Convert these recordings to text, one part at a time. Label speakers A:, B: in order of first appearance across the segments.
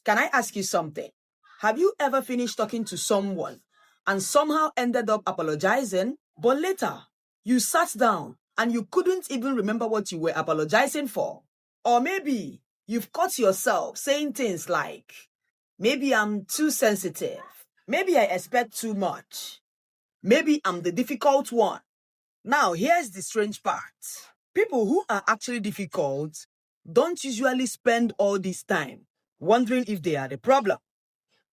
A: Can I ask you something? Have you ever finished talking to someone and somehow ended up apologizing, but later you sat down and you couldn't even remember what you were apologizing for? Or maybe you've caught yourself saying things like, maybe I'm too sensitive, maybe I expect too much, maybe I'm the difficult one. Now, here's the strange part. People who are actually difficult don't usually spend all this time wondering if they are the problem.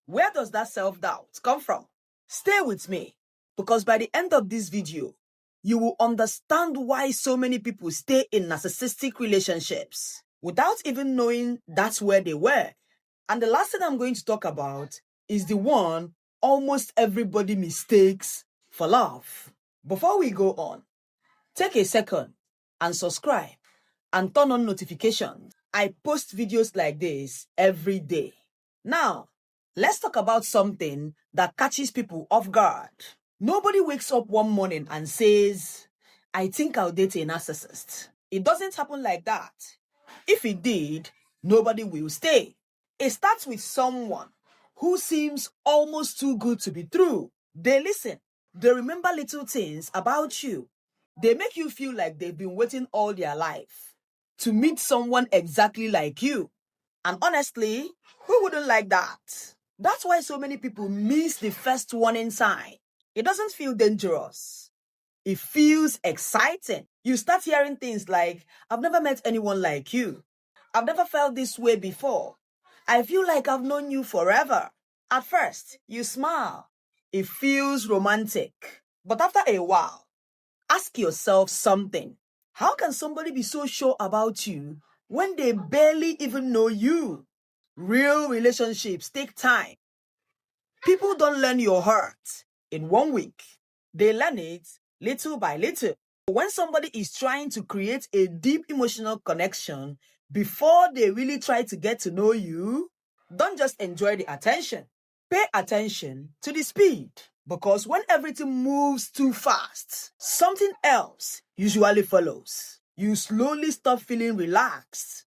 A: Where does that self-doubt come from? Stay with me, because by the end of this video, you will understand why so many people stay in narcissistic relationships without even knowing that's where they were. And the last thing I'm going to talk about is the one almost everybody mistakes for love. Before we go on, take a second and subscribe and turn on notifications. I post videos like this every day. Now, let's talk about something that catches people off guard. Nobody wakes up one morning and says, I think I'll date a narcissist. It doesn't happen like that. If it did, nobody will stay. It starts with someone who seems almost too good to be true. They listen. They remember little things about you. They make you feel like they've been waiting all their life to meet someone exactly like you. And honestly, who wouldn't like that? That's why so many people miss the first warning sign. It doesn't feel dangerous. It feels exciting. You start hearing things like, I've never met anyone like you. I've never felt this way before. I feel like I've known you forever. At first, you smile. It feels romantic. But after a while, ask yourself something. How can somebody be so sure about you when they barely even know you? Real relationships take time. People don't learn your heart in 1 week. They learn it little by little. When somebody is trying to create a deep emotional connection before they really try to get to know you, don't just enjoy the attention. Pay attention to the speed. Because when everything moves too fast, something else usually follows. You slowly stop feeling relaxed.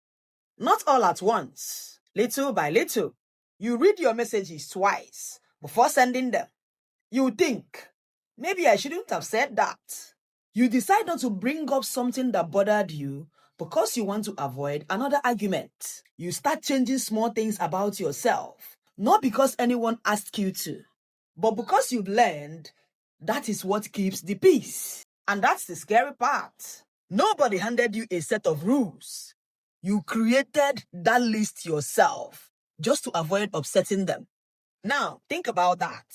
A: Not all at once, little by little. You read your messages twice before sending them. You think, maybe I shouldn't have said that. You decide not to bring up something that bothered you because you want to avoid another argument. You start changing small things about yourself, not because anyone asked you to, but because you've learned that is what keeps the peace. And that's the scary part. Nobody handed you a set of rules. You created that list yourself just to avoid upsetting them. Now, think about that.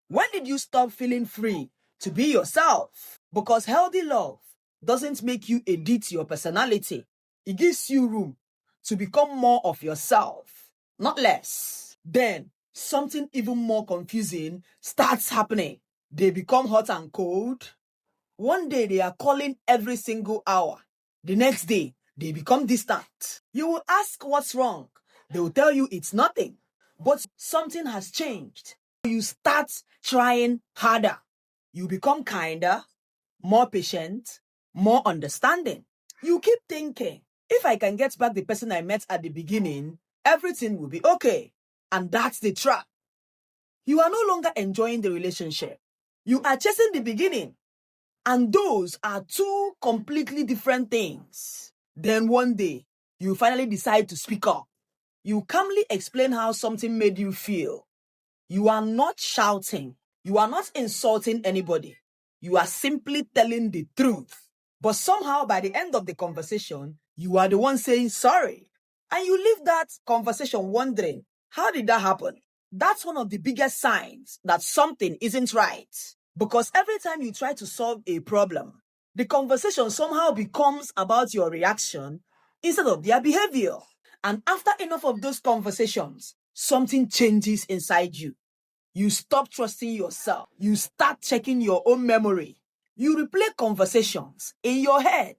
A: When did you stop feeling free to be yourself? Because healthy love doesn't make you edit your personality. It gives you room to become more of yourself, not less. Then, something even more confusing starts happening. They become hot and cold. One day they are calling every single hour. The next day they become distant. You will ask what's wrong. They will tell you it's nothing. But something has changed. You start trying harder. You become kinder, more patient, more understanding. You keep thinking, if I can get back the person I met at the beginning, everything will be okay. And that's the trap. You are no longer enjoying the relationship. You are chasing the beginning. And those are two completely different things. Then one day, you finally decide to speak up. You calmly explain how something made you feel. You are not shouting. You are not insulting anybody. You are simply telling the truth. But somehow, by the end of the conversation, you are the one saying sorry. And you leave that conversation wondering, how did that happen? That's one of the biggest signs that something isn't right. Because every time you try to solve a problem, the conversation somehow becomes about your reaction instead of their behavior. And after enough of those conversations, something changes inside you. You stop trusting yourself. You start checking your own memory. You replay conversations in your head.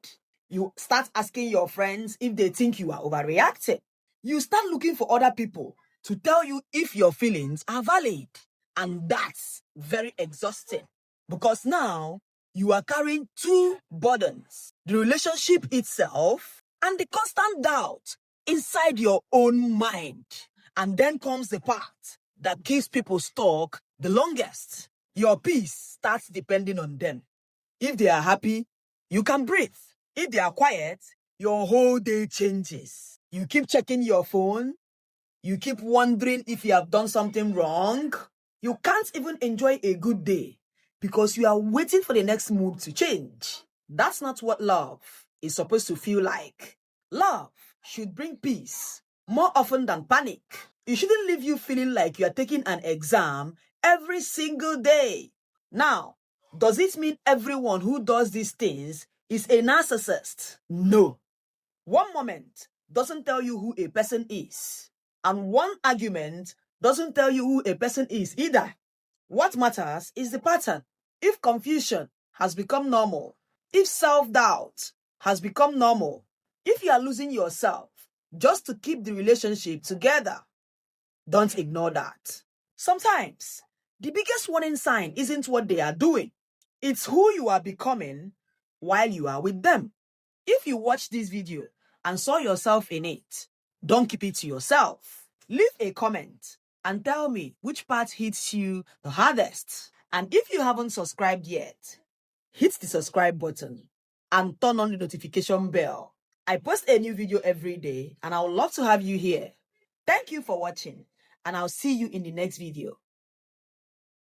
A: You start asking your friends if they think you are overreacting. You start looking for other people to tell you if your feelings are valid. And that's very exhausting. Because now you are carrying two burdens. The relationship itself and the constant doubt inside your own mind. And then comes the part that keeps people stuck the longest. Your peace starts depending on them. If they are happy, you can breathe. If they are quiet, your whole day changes. You keep checking your phone. You keep wondering if you have done something wrong. You can't even enjoy a good day because you are waiting for the next mood to change. That's not what love is supposed to feel like. Love should bring peace more often than panic. It shouldn't leave you feeling like you are taking an exam every single day. Now, does it mean everyone who does these things is a narcissist? No. One moment doesn't tell you who a person is, and one argument doesn't tell you who a person is either. What matters is the pattern. If confusion has become normal, if self-doubt has become normal, if you are losing yourself just to keep the relationship together, don't ignore that. Sometimes, the biggest warning sign isn't what they are doing. It's who you are becoming while you are with them. If you watch this video and saw yourself in it, don't keep it to yourself. Leave a comment and tell me which part hits you the hardest. And if you haven't subscribed yet, hit the subscribe button and turn on the notification bell. I post a new video every day and I would love to have you here. Thank you for watching, and I'll see you in the next video.